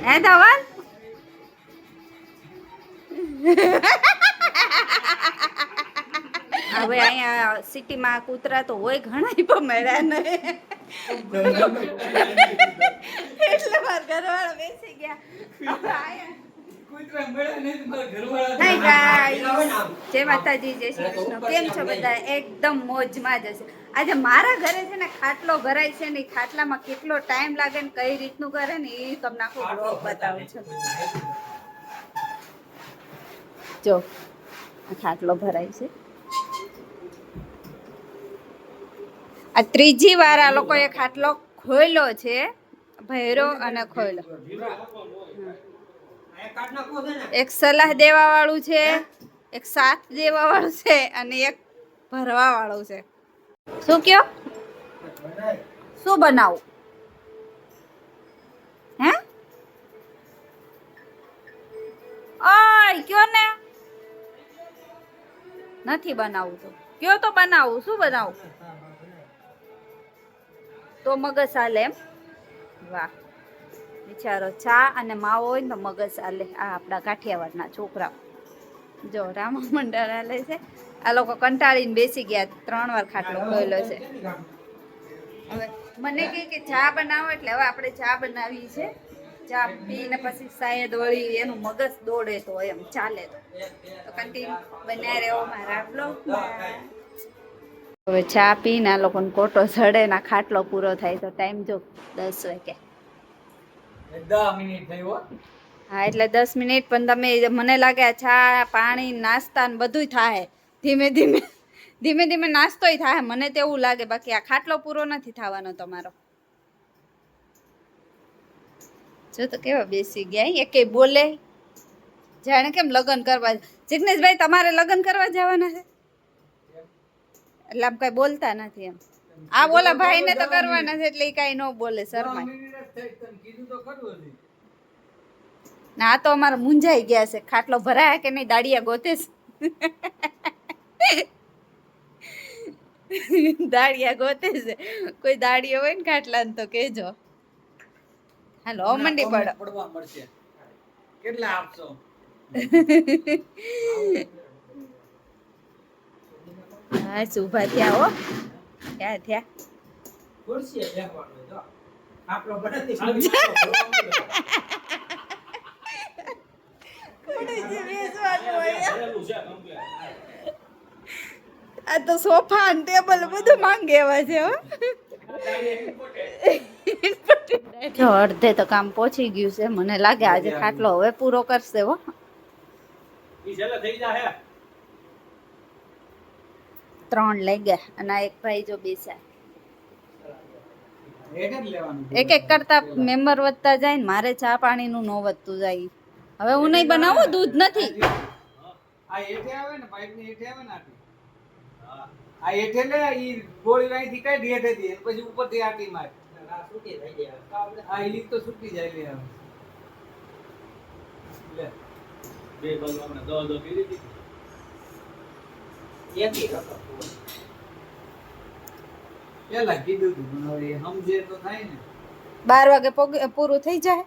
હે ધવલ હવે અહીંયા સિટીમાં કૂતરા તો હોય ઘણા પણ મળ્યા નહીં એટલે મારા ઘરવાળા બેસી ગયા નહીં ગાઈસ જય માતાજી જય શ્રી કૃષ્ણ કેમ છો બધા એકદમ મોજમાં જ હશે આજે મારા ઘરે છે ને ખાટલો ભરાય છે ને ખાટલામાં કેટલો ટાઈમ લાગે ને કઈ રીતનું કરે ને એ તમને આખો બ્લોગ બતાવું છું જો ખાટલો ભરાય છે આ ત્રીજી વાર આ લોકોએ ખાટલો ખોલ્યો છે ભૈરો અને ખોલ્યો એક સલાહ દેવા વાળું છે એક સાથ દેવા વાળું છે અને એક ભરવા વાળું છે શું કયો શું બનાવું હે ઓય કયો ને નથી બનાવું તો કયો તો બનાવું શું બનાવું તો મગજ હાલે એમ વાહ બિચારો ચા અને માવો હોય ને તો મગજ હાલે આ આપણા કાઠિયાવાડના છોકરા જો રામા મંડળ હાલે છે આ લોકો કંટાળીને બેસી ગયા 3 વાર ખાટલો ખોલ્યો છે હવે મને કે ચા બનાવો એટલે હવે આપણે ચા બનાવી છે ચા પીને પછી શાયદ વળી એનું મગજ દોડે તો એમ ચાલે તો કન્ટિન્યુ બનાવી રહ્યો મારા બ્લોગમાં હવે ચા પીને આ લોકોને કોટો ચડે ના ખાટલો પૂરો થાય તો ટાઈમ જો 10 વાગે 10 મિનિટ થયો હા એટલે 10 મિનિટ પણ તમે મને લાગે ચા પાણી નાસ્તા ને બધુંય થાય ધીમે ધીમે નાસ્તોય થાય મને તો એવું લાગે બાકી આ ખાટલો પૂરો નથી થવાનો તમારો જો તો કેવા બેસી ગયા એકે બોલે જાણે કેમ લગ્ન કરવા જિગ્નેશભાઈ તમારે લગ્ન કરવા જવાના છે એટલે આમ કઈ બોલતા નથી એમ આ બોલા ભાઈ ને તો કરવાના છે એટલે કઈ ન બોલે શરમાય ના આ તો અમારા મુંજાઈ ગયા છે ખાટલો ભરાયા કે નહીં દાડિયા ગોતે છે દાડિયા ગોતે છે કોઈ દાડિયો હોય ને ખાટલા તો કેજો હાલો મંડી પડવા મળશે કેટલા આપશો હા સુભા થયા હો ક્યાં થયા ખુરશીએ બેસવાનું જો આપણો બધાથી આ તો સોફા ને ટેબલ બધું માંગે એવા છે હો જો અડધે તો કામ પહોંચી ગયું છે મને લાગે આજે ખાટલો હવે પૂરો કરશે હો થઈ જાય 3 લઈ ગયા અને આ એક ભાઈ જો બેસ્યા એક એક કરતા મેમ્બર વધતા જાય ને મારે ચા પાણી નું નો વધતું જાય હવે હું નહીં બનાવું દૂધ નથી આ એઠે આવે ને પાઇપ ની એઠે આવે ને આ એઠે લે ઈ ગોળી અહીંથી કાઢી એઠે દી પછી ઉપરથી આટી માર આ છૂટી થઈ જાય આ ઈ તો છૂટી જાય લે બે બાજુ આપણે દો કરી દીધી એકી કરતો પેલા કીધું તું હવે સમજે તો થાય ને 12 વાગે પૂરું થઈ જાય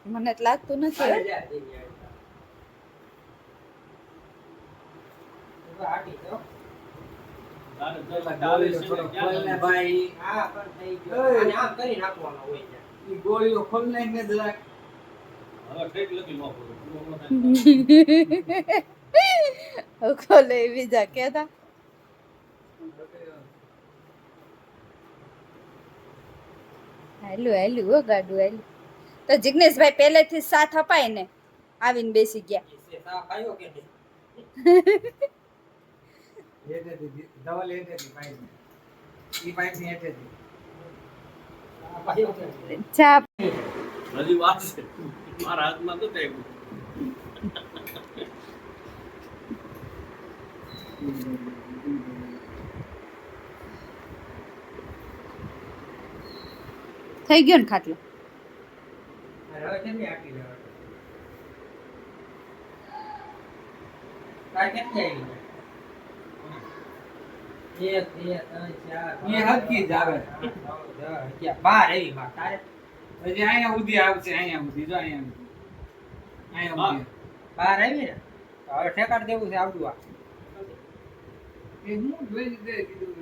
મને તો લાગતું નથી ગોળીઓ ખોલ નાખને જરાક ખોલે બીજા કેતા હેલું હો ગાડું હેલું તો જિગ્નેશભાઈ પહેલેથી સાથ અપાય ને આવીને બેસી ગયા ચા હજી વાત છે મારા હાથમાં તો થઈ ગયો ને ખાટલો એ હકી જ આવે 12 એવી માં તારે હજી અહીંયા સુધી આવશે, અહીંયા સુધી જો અહીંયા સુધી. બહાર આવી ને તો હવે ઠેકાડ દેવું છે આવડું આ એ હું જોઈ દે કીધું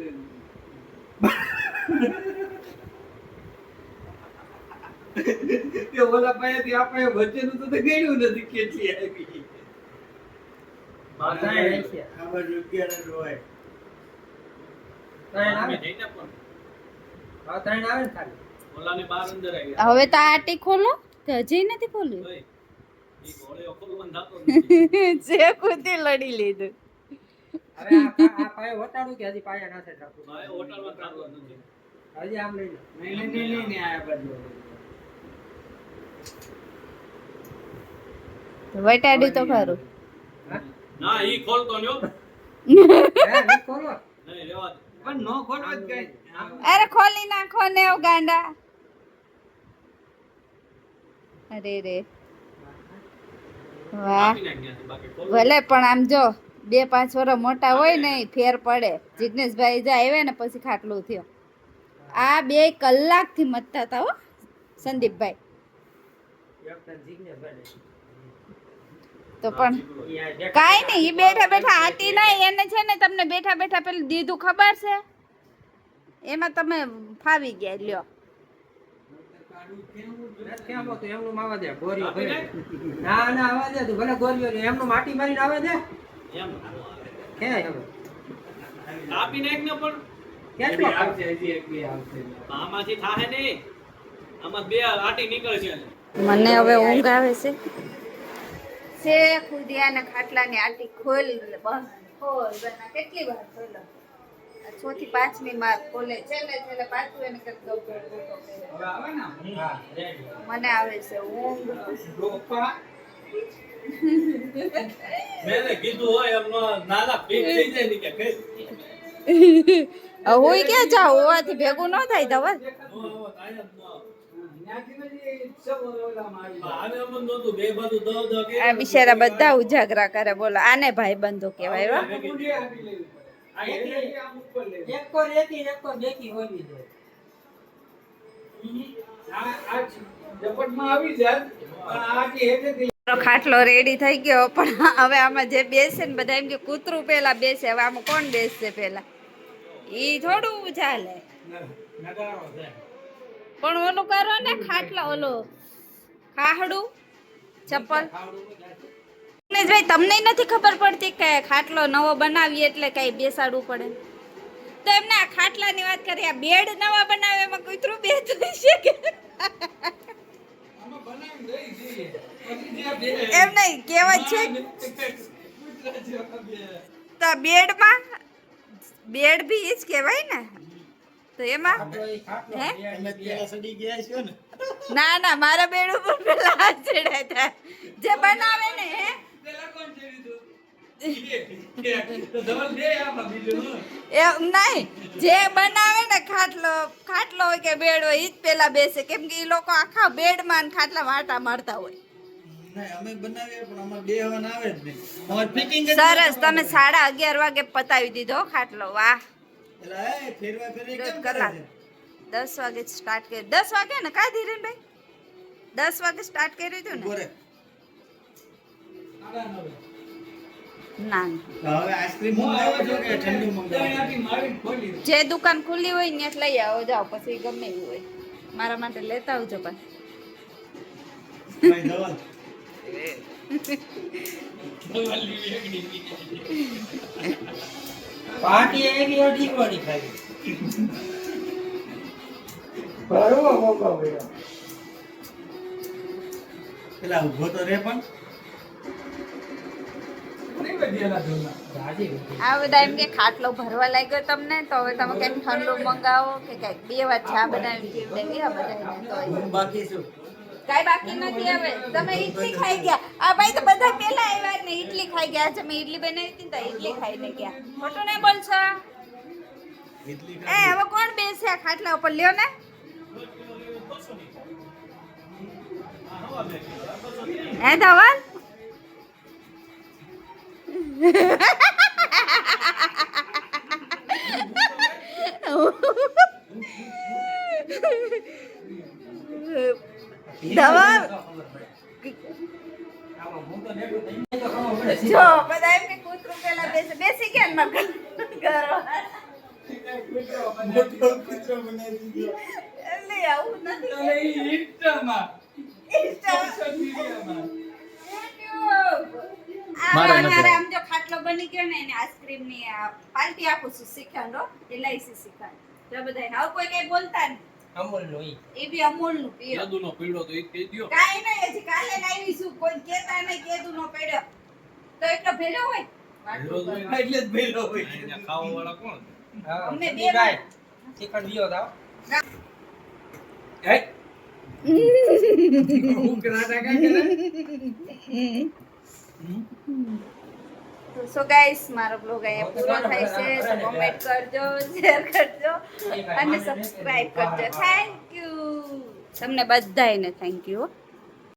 તે ઓલા પાસેથી આપણે વચ્ચેનું તો ગણ્યું નથી કેટલી આવી. ત્રણ છે. આમાં રૂપિયા જ હોય. ત્રણ આવે હવે ત્રણ આવે ને ખાલી ઓલાને બાર અંદર આવી ગયા. હવે તો આટી ખોલો કે હજી નથી ખોલ્યું ઓય, ઈ ઘોડે ખોલવાનું થતું નથી. જે ખુદી લડી લીધું હવે આ પાયો વટાડું કે હજી પાયા ના થાય ઠાકુર? મારે હોટલમાં થતું નથી. હજી આમ લઈ લો નહીં આયા બધું. વટાડ્યું તો ખરું હા? ના, ઈ ખોલતો ન્યો. હે, નહીં ખોલો. નહીં, રેવા દે. પણ નો ખોટો જ કઈ. અરે ખોલી નાખો ને ઓ ગાંડા અરે રે વાહ કાપી નાખ ત્યાંથી, બાકી ખોલવું. ભલે પણ આમ જો 2-5 વર્ષ મોટા હોય ને ઈ ફેર પડે જિગ્નેશભાઈ જે આવ્યા ને પછી ખાટલું થયો આ 2 કલાકથી મતતા હતા હો સંદીપભાઈ એક તો જિજ્ઞેશભાઈ તો પણ ઈ આ દેખાય. કાઈ નહીં ઈ બેઠા બેઠા આટી નહીં એને છે ને તમને બેઠા બેઠા પેલું દીધું ખબર છે એમાં તમે ફાવી ગયા લ્યો નથી આમ તો એમનું આવવા દે ગોરીઓ ભરે. ના ના આવવા દે તું ભલે ગોરીઓ રે. એમનું માટી મારીને આવવા દે એમ. હે હવે કાપી નાખ ને પણ. કેટલો આવશે હજી એક બે આવશે. આમાંથી થાહે નહીં. આમાં બે આટી નીકળશે. મને હવે ઊંઘ આવે છે ખુદિયાના ખાટલાની આટી ખોલ બંધ ખોલ બના કેટલી વાર ખોલો 6 થી 5મી માં ખોલે છેલ્લે પાછું એને કરી દઉં હવે આવે ને હા રેડી. મને આવે છે ઊંઘ ડોપા. મેં કીધું હોય એમ નાના પીક થઈ જાય ને કે કઈ. હોય ક્યાં જાવ હોવાથી ભેગું ન થાય ધવલ નો આવો કાંઈ જ નો. ત્યાંથી બધી સબ ઓલામાં આવી જાય. આને અમન નહોતું, બે બાજુ દવ દવ કે. આ બિચારા બધા ઉજાગરા કરે બોલો આને ભાઈ બંધો કહેવાય હો. ઊંડી હાથી લેવી પડે. આ એટલે આમ ઉપર લેવી. એક કોર એકી ને એક કોર બેકી હોવી જોઈએ. આ ઝપટમાં આવી જાય પણ આ કે હેઠેથી મારો ખાટલો રેડી થઈ ગયો પણ હવે આમાં જે બેસે ને બધા એમ કે કૂતરું પેલા બેસે હવે આમાં કોણ બેસશે પેલા ઈ થોડું ચાલે નગારો છે. પણ ઓલું કરો ને ખાટલો ઓલો ખાહડું ચપ્પલ ભાઈ તમને નથી ખબર પડતી કે ખાટલો નવો બનાવીએ એટલે કઈ બેસાડવું પડે તો એમને આ ખાટલાની વાત કરી આ બેડ નવા બનાવે એમાં કૂતરું બેસતું શકે આમાં બનાવી દઈ દઈએ. પછી જે બે એમ નહીં કહેવત છે કૂતરા જેવા બે. તો બેડમાં બેડ બી ઈ જ કહેવાય ને તો એમાં તો ઈ ખાટલો હે? બે ના ના મારા બેડ ઉપર પેલા હાથ ચડાય થાય જે બનાવે ને હે પેલા કોણ છેડી દઉં? તો ધવલ દે આમાં બીજું હું. એમ નહીં જે બનાવે ને ખાટલો હોય કે બેડ હોય ઈ જ પેલા બેસે કેમ કે ઈ લોકો આખા બેડમાં ને ખાટલા વાટા મારતા હોય સરસ તમે 11:30 વાગે પતાવી દીધો હો ખાટલો વાહ 1 કલાક 10 વાગે સ્ટાર્ટ કર્યું 10 વાગે ને કા ધીરેનભાઈ 10 વાગે સ્ટાર્ટ કર્યું હતું ને આડા નવે. ના ના. હું આવ્યો છું કે ત્યાંથી મારીને ખોલી દઉં. જે દુકાન ખુલ્લી હોય ને ત્યાં લઈ આવો જાઓ પછી ગમે એવું હોય મારા માટે લેતા આવજો પણ ધવલની વેગડી. પાટી એકી અડી વાળી ખાઈ. બરોબર મોકો ભર્યો. નહીં વધેલા ધવલના. રાજી આ બધા એમ કે ખાટલો ભરવા લાગ્યો તમને તો હવે તમે કંઈક ઠંડુ મંગાવો કે કંઈક 2 વાર ચા બનાવી પીવડાવી આ બધાને તો બાકી શું કાંઈ બાકી નથી હવે તમે ઈડલી ખાઈ ગયા આ ભાઈ તો બધા પેલા આવ્યા ને ઈડલી ખાઈ ગયા આજે મેં ઈડલી બનાવી હતી ને તો ઈડલી ખાઈને ગયા ખોટું નહીં બોલશો એ હવે કોણ બેસે આ ખાટલા ઉપર લ્યો ને હે ધવલ ધવલ આમાં હું તો નેટું થઈ જાય તો ખબર પડે. જો બધા એમ કે કૂતરું પેલા બેસી ગયા ને મારા ઘરવાળા. મોટો કૂતરો બનાવી દીધો. એટલે આવું નથી અને ઈ ઇન્સ્ટામાં Insta- સોશિયલ મીડિયામાં આ અમારે આમ જો ખાટલો બની ગયો ને એને આઈસ્ક્રીમ ની પાર્ટી આપું છું શ્રીખંડ એલઆઈસી શ્રીખંડ જો બધા હવે કોઈ કઈ બોલતા નહીં અમૂલનું ઈ. એ બી અમૂલ નું પીઓ યાદુનો પીળો તો ઈ કહી દ્યો. કાઈ નહીં હજી કાલે લાવીશું કોઈ કેતા નહીં કેદું નો પડ્યો તો એટલો ભેલો હોય ભેલો જ હોય ને. એટલે જ ભેલો હોય અહીંયા ખાવાવાળા કોણ? હા, અમને બે સંદીપભાઈ, શ્રીખંડ લીઓ જાઓ. હે હું કરાટા કા કરે સો ગાઈસ મારો બ્લોગ અહીંયા પૂરો થાય છે તો કોમેન્ટ કરજો શેર કરજો અને સબસ્ક્રાઇબ કરજો થેન્ક યુ તમને બધાયને થેન્ક યુ